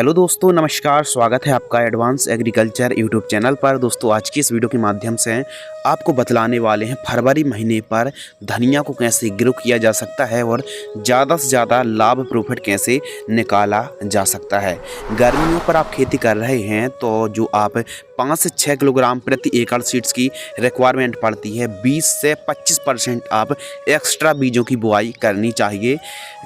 Hello दोस्तों, नमस्कार। स्वागत है आपका एडवांस एग्रीकल्चर यूट्यूब चैनल पर। दोस्तों, आज की इस वीडियो के माध्यम से आपको बतलाने वाले हैं फरवरी महीने पर धनिया को कैसे ग्रो किया जा सकता है और ज़्यादा से ज़्यादा लाभ प्रॉफिट कैसे निकाला जा सकता है। गर्मियों पर आप खेती कर रहे हैं तो जो आप 5 से 6 किलोग्राम प्रति एकड़ सीड्स की रिक्वायरमेंट पड़ती है, 20 से 25% आप एक्स्ट्रा बीजों की बुआई करनी चाहिए।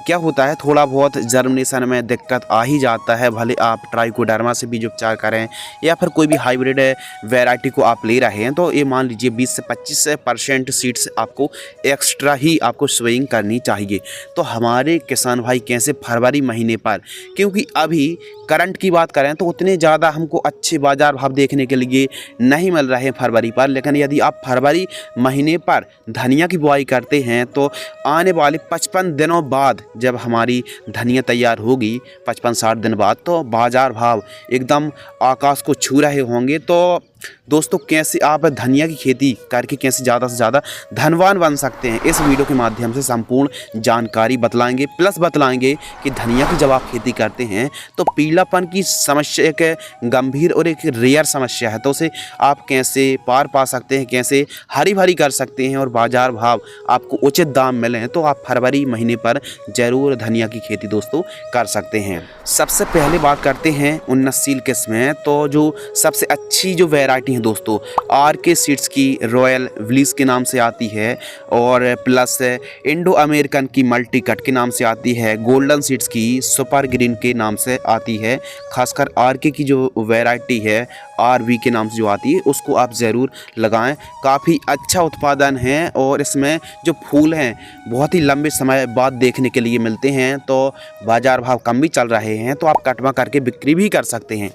क्या होता है, थोड़ा बहुत जर्मिनेशन में दिक्कत आ ही जाता है, भले आप ट्राइकोडर्मा से बीज उपचार करें या फिर कोई भी हाइब्रिड वैरायटी को आप ले रहे हैं, तो ये मान लीजिए 20 से 25% सीड्स आपको एक्स्ट्रा ही आपको स्विंग करनी चाहिए। तो हमारे किसान भाई कैसे फरवरी महीने पर, क्योंकि अभी करंट की बात करें तो उतने ज़्यादा हमको अच्छे बाज़ार भाव देखने के लिए नहीं मिल रहे हैं फरवरी पर, लेकिन यदि आप फरवरी महीने पर धनिया की बुआई करते हैं तो आने वाले 55 दिनों बाद जब हमारी धनिया तैयार होगी, 55-60 दिन बाद, तो बाज़ार भाव एकदम आकाश को छू रहे होंगे। तो दोस्तों, कैसे आप धनिया की खेती करके कैसे ज़्यादा से ज़्यादा धनवान बन सकते हैं, इस वीडियो के माध्यम से संपूर्ण जानकारी बतलाएंगे। प्लस बतलाएंगे कि धनिया की जब आप खेती करते हैं तो पीलापन की समस्या एक गंभीर और एक रेयर समस्या है, तो उसे आप कैसे पार पा सकते हैं, कैसे हरी भरी कर सकते हैं और बाज़ार भाव आपको उचित दाम मिलें, तो आप फरवरी महीने पर ज़रूर धनिया की खेती दोस्तों कर सकते हैं। सबसे पहले बात करते हैं उन्नतशील किस्में। तो जो सबसे अच्छी जो वैरायटी है दोस्तों, आरके सीड्स की रॉयल विलीज के नाम से आती है, और प्लस इंडो अमेरिकन की मल्टी कट के नाम से आती है, गोल्डन सीड्स की सुपर ग्रीन के नाम से आती है। खासकर आरके की जो वैरायटी है, आरवी के नाम से जो आती है, उसको आप ज़रूर लगाएं। काफ़ी अच्छा उत्पादन है और इसमें जो फूल हैं बहुत ही लंबे समय बाद देखने के लिए मिलते हैं, तो बाज़ार भाव कम भी चल रहे हैं, तो आप कटवा करके बिक्री भी कर सकते हैं।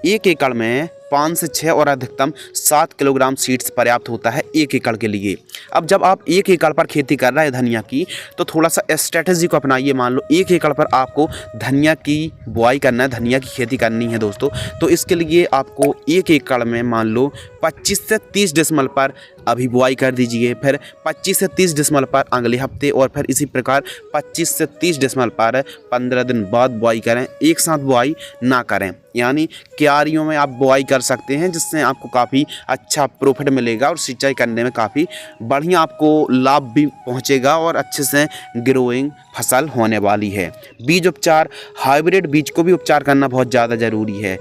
1 एकड़ में 5 से 6 और अधिकतम 7 किलोग्राम सीड्स पर्याप्त होता है 1 एकड़ के लिए। अब जब आप 1 एकड़ पर खेती कर रहे हैं धनिया की, तो थोड़ा सा स्ट्रेटजी को अपनाइए। मान लो 1 एकड़ पर आपको धनिया की बुआई करना है, धनिया की खेती करनी है दोस्तों, तो इसके लिए आपको 1 एकड़ में मान लो 25 से 30 डिसमल पर अभी बुआई कर दीजिए, फिर 25 से 30 डिसमल पर अगले हफ्ते, और फिर इसी प्रकार 25 से 30 डिसमल पर 15 दिन बाद बुआई करें। एक साथ बुआई ना करें, यानी क्यारियों में आप बुआई कर सकते हैं, जिससे आपको काफ़ी अच्छा प्रॉफिट मिलेगा और सिंचाई करने में काफ़ी बढ़िया आपको लाभ भी पहुंचेगा और अच्छे से ग्रोइंग फसल होने वाली है। बीज उपचार, हाइब्रिड बीज को भी उपचार करना बहुत ज़्यादा ज़रूरी है।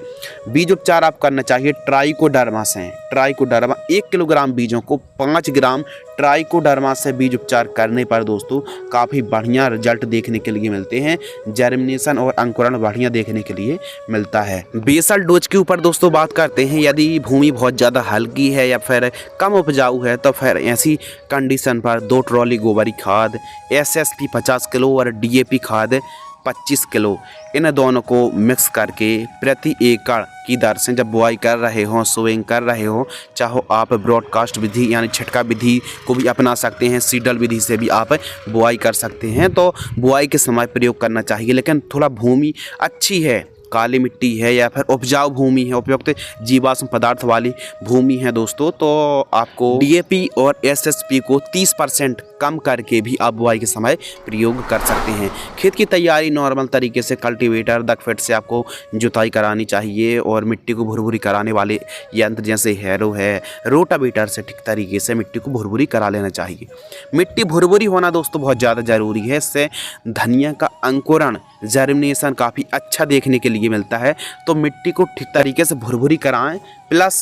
बीज उपचार आप करना चाहिए ट्राइकोडर्मा से। ट्राइकोडर्मा 1 किलोग्राम बीजों को 5 ग्राम ट्राइकोडर्मा से बीज उपचार करने पर दोस्तों काफ़ी बढ़िया रिजल्ट देखने के लिए मिलते हैं। जर्मिनेशन और अंकुरण बढ़िया देखने के लिए मिलता है। बेसल डोज के ऊपर दोस्तों बात करते हैं। यदि भूमि बहुत ज़्यादा हल्की है या फिर कम उपजाऊ है, तो फिर ऐसी कंडीशन पर 2 ट्रॉली गोबरी खाद, SSP 50 किलो और DAP खाद 25 किलो, इन दोनों को मिक्स करके प्रति एकड़ की दर से जब बुआई कर रहे हो, सोइंग कर रहे हो, चाहो आप ब्रॉडकास्ट विधि यानी छिटका विधि को भी अपना सकते हैं, सीडल विधि से भी आप बुआई कर सकते हैं। तो बुआई के समय प्रयोग करना चाहिए, लेकिन थोड़ा भूमि अच्छी है, काली मिट्टी है या फिर उपजाऊ भूमि है, उपयुक्त जीवाश्म पदार्थ वाली भूमि है दोस्तों, तो आपको DAP और SSP को 30% कम करके भी आप बुआई के समय प्रयोग कर सकते हैं। खेत की तैयारी नॉर्मल तरीके से कल्टीवेटर दकफेट से आपको जुताई करानी चाहिए, और मिट्टी को भुरभुरी कराने वाले यंत्र जैसे हैरो है, रोटावेटर से ठीक तरीके से मिट्टी को भुरभुरी करा लेना चाहिए। मिट्टी भुरभुरी होना दोस्तों बहुत ज़्यादा ज़रूरी है, इससे धनिया का अंकुरण, जर्मिनेशन काफ़ी अच्छा देखने के लिए मिलता है। तो मिट्टी को ठीक तरीके से भुरभुरी कराएं, प्लस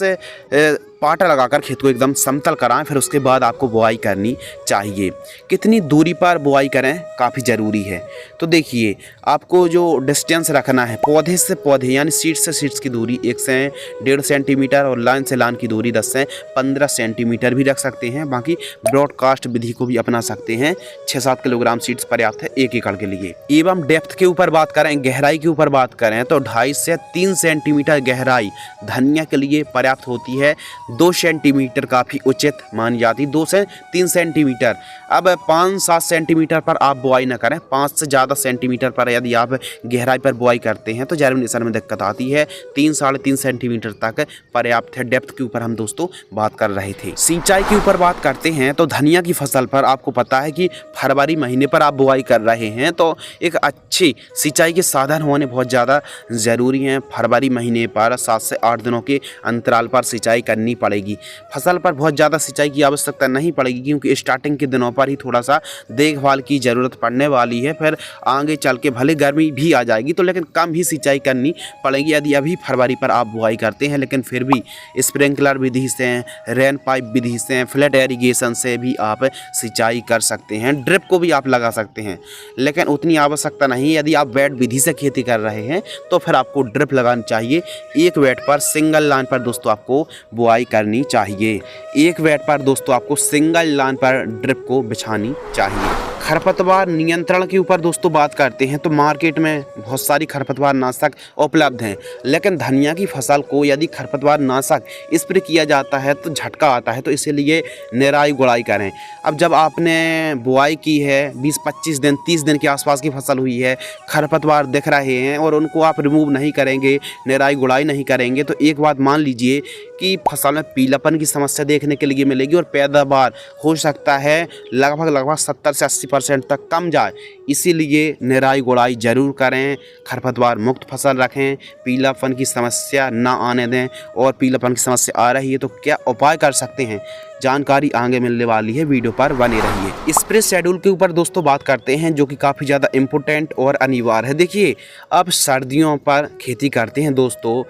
पाटा लगाकर खेत को एकदम समतल कराएं, फिर उसके बाद आपको बुआई करनी चाहिए। कितनी दूरी पर बुआई करें काफ़ी ज़रूरी है। तो देखिए, आपको जो डिस्टेंस रखना है पौधे से पौधे यानी सीड्स से सीड्स की दूरी 1 से 1.5 सेंटीमीटर, और लाइन से लाइन की दूरी 10 से 15 सेंटीमीटर भी रख सकते हैं। बाकी ब्रॉडकास्ट विधि को भी अपना सकते हैं। 6-7 किलोग्राम सीड्स पर्याप्त है 1 एकड़ के लिए। एवं डेप्थ के ऊपर बात करें, गहराई के ऊपर बात करें, तो 2.5 से 3 सेंटीमीटर गहराई धनिया के लिए पर्याप्त होती है। 2 सेंटीमीटर काफ़ी उचित मानी जाती है, 2 से 3 सेंटीमीटर। अब 5-7 सेंटीमीटर पर आप बुआई ना करें, 5 से ज़्यादा सेंटीमीटर पर यदि आप गहराई पर बुआई करते हैं तो जर्मिनेशन में दिक्कत आती है। 3-3.5 सेंटीमीटर तक पर्याप्त है। डेप्थ के ऊपर हम दोस्तों बात कर रहे थे। सिंचाई के ऊपर बात करते हैं तो धनिया की फसल पर आपको पता है कि फरवरी महीने पर आप बुआई कर रहे हैं तो एक अच्छी सिंचाई के साधन होने बहुत ज़्यादा ज़रूरी हैं। फरवरी महीने पर 7 से 8 दिनों के अंतराल पर सिंचाई करनी पड़ेगी। फसल पर बहुत ज़्यादा सिंचाई की आवश्यकता नहीं पड़ेगी क्योंकि स्टार्टिंग के दिनों पर ही थोड़ा सा देखभाल की ज़रूरत पड़ने वाली है। फिर आगे चल के भले गर्मी भी आ जाएगी तो लेकिन कम ही सिंचाई करनी पड़ेगी यदि अभी फरवरी पर आप बुआई करते हैं। लेकिन फिर भी स्प्रिंकलर विधि से, रेन पाइप विधि से, फ्लड इरिगेशन से भी आप सिंचाई कर सकते हैं। ड्रिप को भी आप लगा सकते हैं लेकिन उतनी आवश्यकता नहीं। यदि आप वेट विधि से खेती कर रहे हैं तो फिर आपको ड्रिप लगानी चाहिए। एक वेट पर सिंगल लाइन पर दोस्तों आपको बुआई करनी चाहिए। एक वेट पर दोस्तों आपको सिंगल लाइन पर ड्रिप को बिछानी चाहिए। खरपतवार नियंत्रण के ऊपर दोस्तों बात करते हैं तो मार्केट में बहुत सारी खरपतवार नाशक उपलब्ध हैं, लेकिन धनिया की फसल को यदि खरपतवार नाशक स्प्रे किया जाता है तो झटका आता है, तो इसीलिए निराई गुड़ाई करें। अब जब आपने बुआई की है 20-25 दिन 30 दिन के आसपास की फसल हुई है, खरपतवार दिख रहे हैं और उनको आप रिमूव नहीं करेंगे, निराई गुड़ाई नहीं करेंगे तो एक बात मान लीजिए कि फसल में पीलापन की समस्या देखने के लिए मिलेगी और पैदावार हो सकता है लगभग 70 से 80% तक कम जाए। इसीलिए निराई गुड़ाई जरूर करें, खरपतवार मुक्त फसल रखें, पीलापन की समस्या ना आने दें। और पीलापन की समस्या आ रही है तो क्या उपाय कर सकते हैं, जानकारी आगे मिलने वाली है, वीडियो पर बने रहिए। स्प्रे शेड्यूल के ऊपर दोस्तों बात करते हैं जो कि काफ़ी ज़्यादा इम्पोर्टेंट और अनिवार्य है। देखिए अब सर्दियों पर खेती करते हैं दोस्तों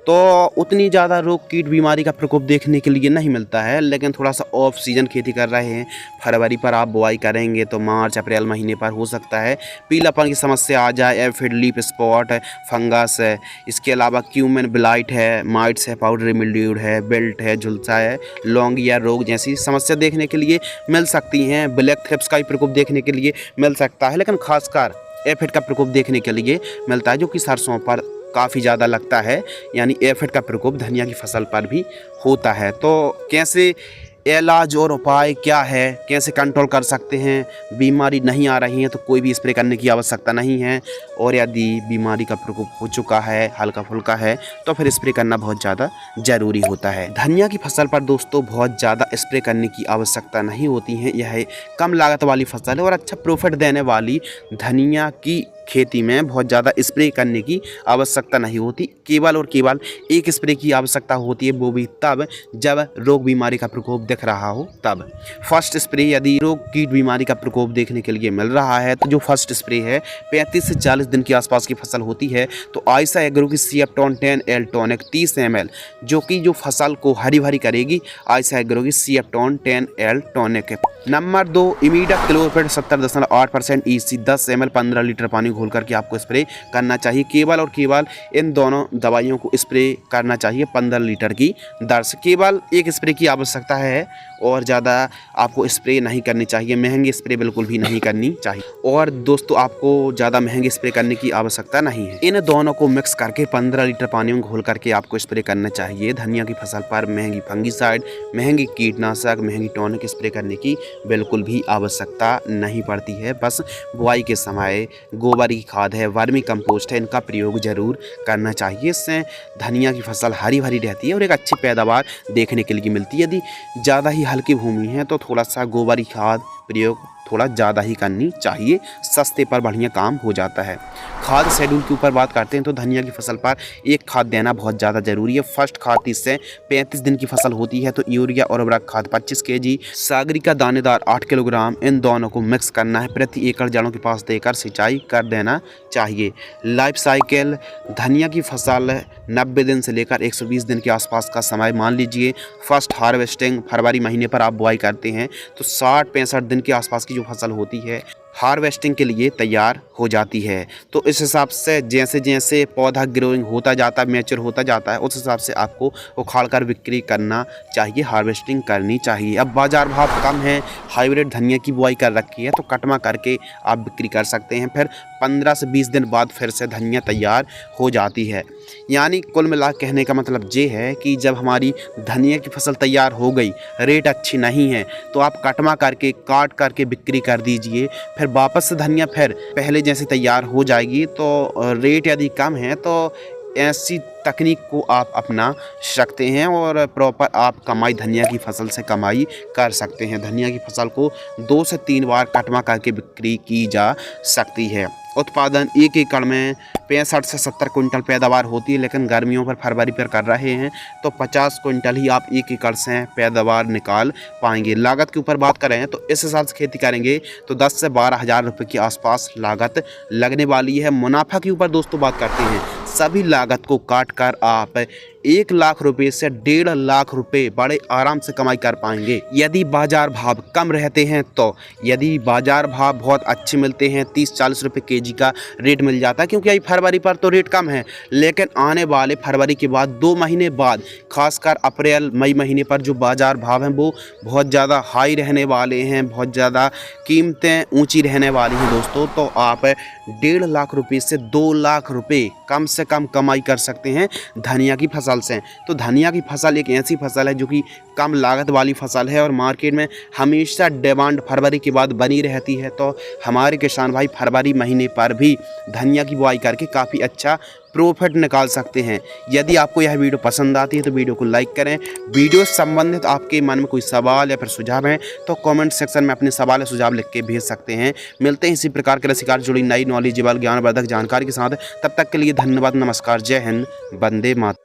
तो उतनी ज़्यादा रोग कीट बीमारी का प्रकोप देखने के लिए नहीं मिलता है, लेकिन थोड़ा सा ऑफ सीजन खेती कर रहे हैं, फरवरी पर आप बुआई करेंगे तो मार्च अप्रैल महीने पर हो सकता है पीलापन की समस्या आ जाए, एफिड लीफ स्पॉट है, फंगस है, इसके अलावा क्यूमन ब्लाइट है, माइट्स है, पाउडरी मिल्ड्यूड है, बेल्ट है, झुलसा है, लौंगिया रोग जैसी समस्या देखने के लिए मिल सकती हैं। ब्लैक थ्रिप्स का भी प्रकोप देखने के लिए मिल सकता है, लेकिन खासकर एफिड का प्रकोप देखने के लिए मिलता है जो कि सरसों पर काफ़ी ज़्यादा लगता है, यानी एफिड का प्रकोप धनिया की फसल पर भी होता है। तो कैसे इलाज और उपाय क्या है, कैसे कंट्रोल कर सकते हैं? बीमारी नहीं आ रही है तो कोई भी स्प्रे करने की आवश्यकता नहीं है, और यदि बीमारी का प्रकोप हो चुका है, हल्का फुल्का है, तो फिर स्प्रे करना बहुत ज़्यादा ज़रूरी होता है। धनिया की फसल पर दोस्तों बहुत ज़्यादा स्प्रे करने की आवश्यकता नहीं होती है। यह कम लागत वाली फसल है और अच्छा प्रॉफिट देने वाली धनिया की खेती में बहुत ज़्यादा स्प्रे करने की आवश्यकता नहीं होती। केवल और केवल एक स्प्रे की आवश्यकता होती है, वो भी तब जब रोग बीमारी का प्रकोप दिख रहा हो तब। फर्स्ट स्प्रे यदि रोग कीट बीमारी का प्रकोप देखने के लिए मिल रहा है तो जो फर्स्ट स्प्रे है 35 से 40 दिन के आसपास की फसल होती है तो आयशा एग्रो की CF-10 10L टॉनिक 30 ml जो कि जो फसल को हरी भरी करेगी, आयशा एग्रो की CF-10 10L tonic. Number 2 इमीडा क्लोरपेड 70.8% EC 10 ml 15 litre पानी घोल करके आपको स्प्रे करना चाहिए। केवल और केवल इन दोनों दवाइयों को स्प्रे करना चाहिए 15 लीटर की दर से। केवल एक स्प्रे की आवश्यकता है और ज़्यादा आपको स्प्रे नहीं करनी चाहिए, महंगी स्प्रे बिल्कुल भी नहीं करनी चाहिए। और दोस्तों आपको ज़्यादा महंगी स्प्रे करने की आवश्यकता नहीं है। इन दोनों को मिक्स करके 15 लीटर पानी में घोल करके आपको स्प्रे करना चाहिए। धनिया की फसल पर महंगी फंगीसाइड, महंगी कीटनाशक, महंगी टॉनिक स्प्रे करने की बिल्कुल भी आवश्यकता नहीं पड़ती है। बस बुआई के समय गोबर की खाद है, वर्मी कंपोस्ट है, इनका प्रयोग जरूर करना चाहिए। इससे धनिया की फसल हरी भरी रहती है और एक अच्छी पैदावार देखने के लिए मिलती है। यदि ज़्यादा ही हल्की भूमि है तो थोड़ा सा गोबर की खाद प्रयोग थोड़ा ज़्यादा ही करनी चाहिए, सस्ते पर बढ़िया काम हो जाता है। खाद शेड्यूल के ऊपर बात करते हैं तो धनिया की फसल पर एक खाद देना बहुत ज़्यादा ज़रूरी है। फर्स्ट खाद 30 से 35 दिन की फसल होती है तो यूरिया और उर्वरक खाद 25 kg, सागरिका दानेदार 8 किलोग्राम, इन दोनों को मिक्स करना है, प्रति एकड़ जड़ों के पास देकर सिंचाई कर देना चाहिए। लाइफ साइकिल धनिया की फसल 90 दिन से लेकर 120 दिन के आसपास का समय मान लीजिए। फर्स्ट हार्वेस्टिंग फरवरी महीने पर आप बुआई करते हैं तो 60-65 दिन के आसपास की जो फसल होती है हार्वेस्टिंग के लिए तैयार हो जाती है। तो इस हिसाब से जैसे जैसे पौधा ग्रोइंग होता जाता है, मैच्योर होता जाता है, उस हिसाब से आपको उखाड़ कर बिक्री करना चाहिए, हार्वेस्टिंग करनी चाहिए। अब बाज़ार भाव कम है, हाइब्रिड धनिया की बुआई कर रखी है तो कटमा करके आप बिक्री कर सकते हैं। फिर 15 से 20 दिन बाद फिर से धनिया तैयार हो जाती है। यानी कुल मिला कहने का मतलब ये है कि जब हमारी धनिया की फसल तैयार हो गई, रेट अच्छी नहीं है, तो आप कटवा करके काट करके बिक्री कर दीजिए। फिर वापस से धनिया फिर पहले जैसे तैयार हो जाएगी। तो रेट यदि कम है तो ऐसी तकनीक को आप अपना सकते हैं और प्रॉपर आप कमाई धनिया की फसल से कमाई कर सकते हैं। धनिया की फसल को 2 से 3 बार कटवा करके बिक्री की जा सकती है। उत्पादन 1 एकड़ में 65 से 70 कुंटल पैदावार होती है, लेकिन गर्मियों पर फरवरी पर कर रहे हैं तो 50 कुंटल ही आप 1 एकड़ से पैदावार निकाल पाएंगे। लागत के ऊपर बात करें तो इस हिसाब से खेती करेंगे तो 10 से 12 हज़ार रुपये के आसपास लागत लगने वाली है। मुनाफा के ऊपर दोस्तों बात करते हैं, सभी लागत को काट कर आप 1 लाख रुपए से 1.5 लाख रुपए बड़े आराम से कमाई कर पाएंगे यदि बाजार भाव कम रहते हैं। तो यदि बाजार भाव बहुत अच्छे मिलते हैं, 30-40 रुपये केजी का रेट मिल जाता है, क्योंकि अभी फरवरी पर तो रेट कम है, लेकिन आने वाले फरवरी के बाद 2 महीने बाद खासकर अप्रैल मई महीने पर जो बाजार भाव हैं वो बहुत ज़्यादा हाई रहने वाले हैं, बहुत ज़्यादा कीमतें ऊँची रहने वाली हैं दोस्तों। तो आप 1.5 लाख रुपये से 2 लाख रुपये कम से कम कमाई कर सकते हैं धनिया की फसल से। तो धनिया की फसल एक ऐसी फसल है जो कि कम लागत वाली फसल है और मार्केट में हमेशा डिमांड फरवरी के बाद बनी रहती है। तो हमारे किसान भाई फरवरी महीने पर भी धनिया की बुआई करके काफ़ी अच्छा प्रॉफिट निकाल सकते हैं। यदि आपको यह वीडियो पसंद आती है तो वीडियो को लाइक करें। वीडियो से संबंधित आपके मन में कोई सवाल या फिर सुझाव हैं तो कमेंट सेक्शन में अपने सवाल या सुझाव लिख के भेज सकते हैं। मिलते हैं इसी प्रकार के रसिकार जुड़ी नई नॉलेजेबल ज्ञानवर्धक जानकारी के साथ। तब तक के लिए धन्यवाद, नमस्कार, जय हिंद, वंदे मातरम।